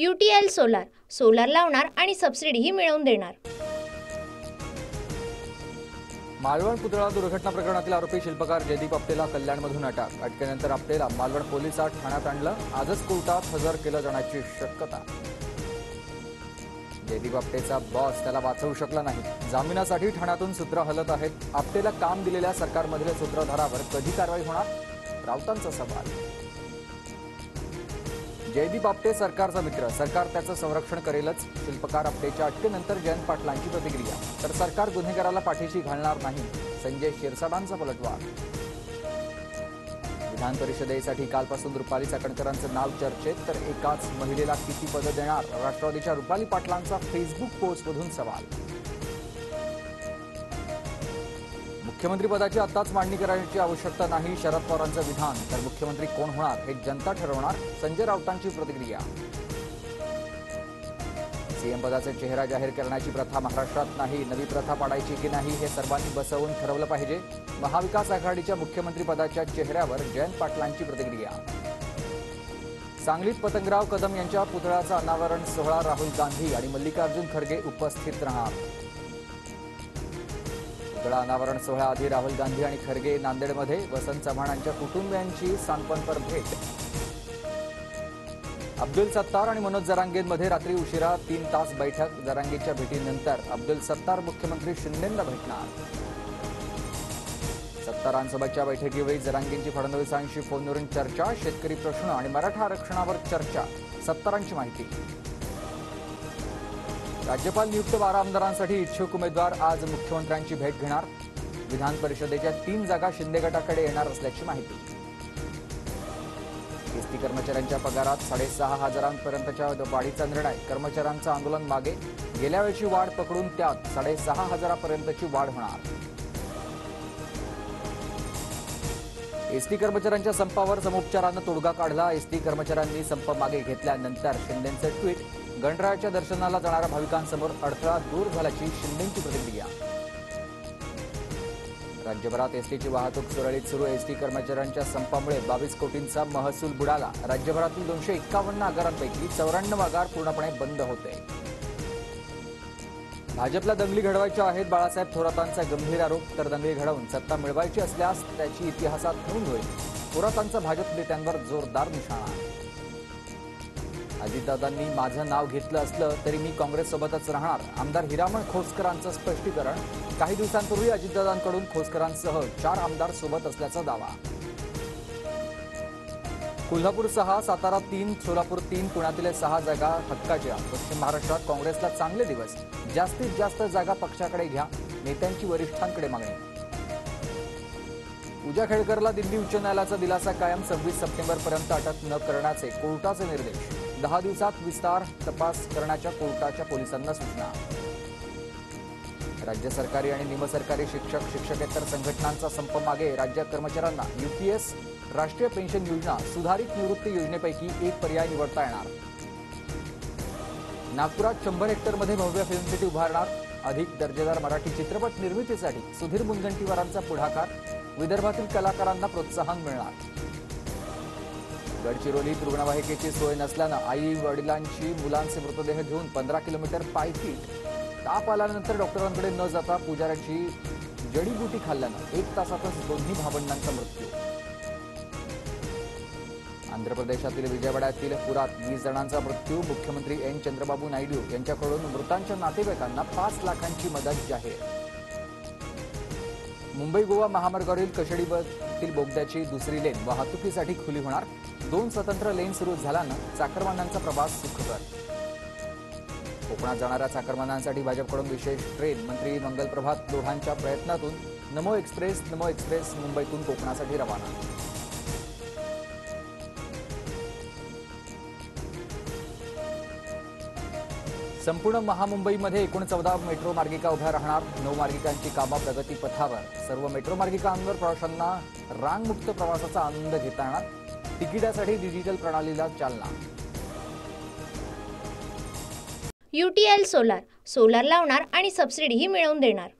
UTL solar solar लावणार आणि सबसिडीही मिळवून देणार। मालवण पुतळा दुर्घटना प्रकरणातील आरोपी शिल्पकार जयदीप आपटेला कल्याणमधून अटक। अटकेनंतर आपटेला मालवण पोलिसात ठाण्यात आणलं। आजच कोर्टात हजर केलं जाण्याची शक्यता। जयदीप आपटेचा बॉस त्याला वाचवू शकला नाही। जामिनासाठी ठाण्यातून सूत्र हलत आहेत। आपटेला काम दिलेल्या सरकारमधील सूत्रधारावर कधी कारवाई होणार? राऊतांचा सवाल। जयदीप आपटे सरकारचा मित्र, सरकार त्याचं संरक्षण करेलच। शिल्पकार आपटेच्या अटकेनंतर जयंत पाटलांची प्रतिक्रिया। तर सरकार गुन्हेगाराला पाठीशी घालणार नाही, संजय शिरसाटांचा पलटवार। विधान परिषदेसाठी कालपासून रुपाली चाकणकरांचं नाव चर्चेत, तर एकाच महिलेला किती पदं देणार? राष्ट्रवादीच्या रुपाली पाटलांचा फेसबुक पोस्टमधून सवाल। मुख्यमंत्री पदाची आताच मांडणी करण्याची आवश्यकता नाही, शरद पवारांचं विधान। तर मुख्यमंत्री कोण होणार हे जनता ठरवणार, संजय राऊतांची प्रतिक्रिया। सीएम पदाचे चेहरा जाहीर करण्याची प्रथा महाराष्ट्रात नाही, नवी प्रथा पाडायची की नाही हे सर्वांनी बसवून ठरवलं पाहिजे। महाविकास आघाडीच्या मुख्यमंत्री पदाच्या चेहऱ्यावर जयंत पाटलांची प्रतिक्रिया। सांगलीत पतंगराव कदम यांच्या पुतळ्याचा अनावरण सोहळा राहुल गांधी आणि मल्लिकार्जुन खरगे उपस्थित राहणार। पुतळा अनावरण सोहळ्याआधी राहुल गांधी आणि खरगे नांदेडमध्ये, वसंत चव्हाणांच्या कुटुंबियांची सांत्वनपर भेट। अब्दुल सत्तार आणि मनोज जरांगेंमध्ये रात्री उशिरा 3 तास बैठक। जरांगेच्या भेटीनंतर अब्दुल सत्तार मुख्यमंत्री शिंदेंना भेटणार। सत्तारांसोबतच्या बैठकीवेळी जरांगेंची फडणवीसांशी फोनवरून चर्चा। शेतकरी प्रश्न आणि मराठा आरक्षणावर चर्चा, सत्तारांची माहिती। राज्यपाल नियुक्त 12 आमदारांसाठी इच्छुक उमेदवार आज मुख्यमंत्र्यांची भेट घेणार। विधान परिषदेच्या 3 जागा शिंदे गटाकडे येणार असल्याची माहिती। एसटी कर्मचाऱ्यांच्या पगारात 6,500पर्यंतच्या वाढीचा निर्णय। कर्मचाऱ्यांचं आंदोलन मागे, गेल्या वेळची वाढ पकडून त्यात 6,500पर्यंतची वाढ होणार। एसटी कर्मचाऱ्यांच्या संपावर समोपचारानं तोडगा काढला। एसटी कर्मचाऱ्यांनी संप मागे घेतल्यानंतर शिंदेंचं ट्विट। गणरायाच्या दर्शनाला जाणाऱ्या भाविकांसमोर अडथळा दूर झाल्याची शिंदेंची प्रतिक्रिया। राज्यभरात एसटीची वाहतूक सुरळीत सुरू। एसटी कर्मचाऱ्यांच्या संपामुळे 22 कोटींचा महसूल बुडाला। राज्यभरातील 251 आगारांपैकी 94 आगार पूर्णपणे बंद होते। भाजपला दंगली घडवायच्या आहेत, बाळासाहेब थोरातांचा गंभीर आरोप। तर दंगली घडवून सत्ता मिळवायची असल्यास त्याची इतिहासात नोंद होईल। थोरातांचा भाजप नेत्यांवर जोरदार निशाणा। अजितदादांनी माझं नाव घेतलं असलं तरी मी काँग्रेससोबतच राहणार, आमदार हिरामण खोसकरांचं स्पष्टीकरण। काही दिवसांपूर्वी अजितदादांकडून खोसकरांसह 4 आमदार सोबत असल्याचा दावा। कोल्हापूर 6, सातारा 3, सोलापूर 3, पुण्यातील 6 जागा हक्काच्या। पश्चिम महाराष्ट्रात काँग्रेसला चांगले दिवस, जास्तीत जास्त जागा पक्षाकडे घ्या, नेत्यांची वरिष्ठांकडे मागणी। पूजा खेडकरला दिल्ली उच्च न्यायालयाचा दिलासा कायम। 26 सप्टेंबरपर्यंत अटक न करण्याचे कोर्टाचे निर्देश। 10 दिवसात विस्तार तपास करण्याच्या कोर्टाच्या पोलिसांना सूचना। राज्य सरकारी आणि निमसरकारी शिक्षक शिक्षकेतर संघटनांचा संप मागे। राज्य कर्मचाऱ्यांना यूपीएस राष्ट्रीय पेन्शन योजना सुधारित निवृत्ती योजनेपैकी एक पर्याय निवडता येणार। नागपुरात 100 हेक्टरमध्ये भव्य फिल्म सिटी उभारणार। अधिक दर्जेदार मराठी चित्रपट निर्मितीसाठी सुधीर मुनगंटीवारांचा पुढाकार। विदर्भातील कलाकारांना प्रोत्साहन मिळणार। गडचिरोलीत रुग्णवाहिकेची सोय नसल्यानं आई वडिलांची मुलांचे मृतदेह घेऊन 15 किलोमीटर पायपीट। ताप आल्यानंतर डॉक्टरांकडे न जाता पुजाऱ्याची जडीबुटी खाल्ल्यानं 1 तासातच दोन्ही भावंडांचा मृत्यू। आंध्र प्रदेशातील विजयवाड्यातील पुरात 20 जणांचा मृत्यू। मुख्यमंत्री एन चंद्रबाबू नायडू यांच्याकडून मृतांच्या नातेवाईकांना 5 लाखांची मदत जाहीर। मुंबई गोवा महामार्गावरील कशेडीतील बोगद्याची दुसरी लेन वाहतुकीसाठी खुली होणार। 2 स्वतंत्र लेन सुरू झाल्यानं चाकरमान्यांचा प्रवास सुखकर। कोकणात जाणाऱ्या चाकरमान्यांसाठी भाजपकडून विशेष ट्रेन। मंत्री मंगलप्रभात लोढांच्या प्रयत्नातून नमो एक्सप्रेस मुंबईतून कोकणासाठी रवाना। संपूर्ण महामुंबईमध्ये 14 मेट्रो मार्गिका उभ्या राहणार। 9 मार्गिकांची कामं प्रगतीपथावर। सर्व मेट्रो मार्गिकांवर प्रवाशांना रांगमुक्त प्रवासाचा आनंद घेता येणार। तिकिटासाठी डिजिटल प्रणालीला चालना। UTL सोलार सोलार लावणार आणि सबसिडीही मिळवून देणार।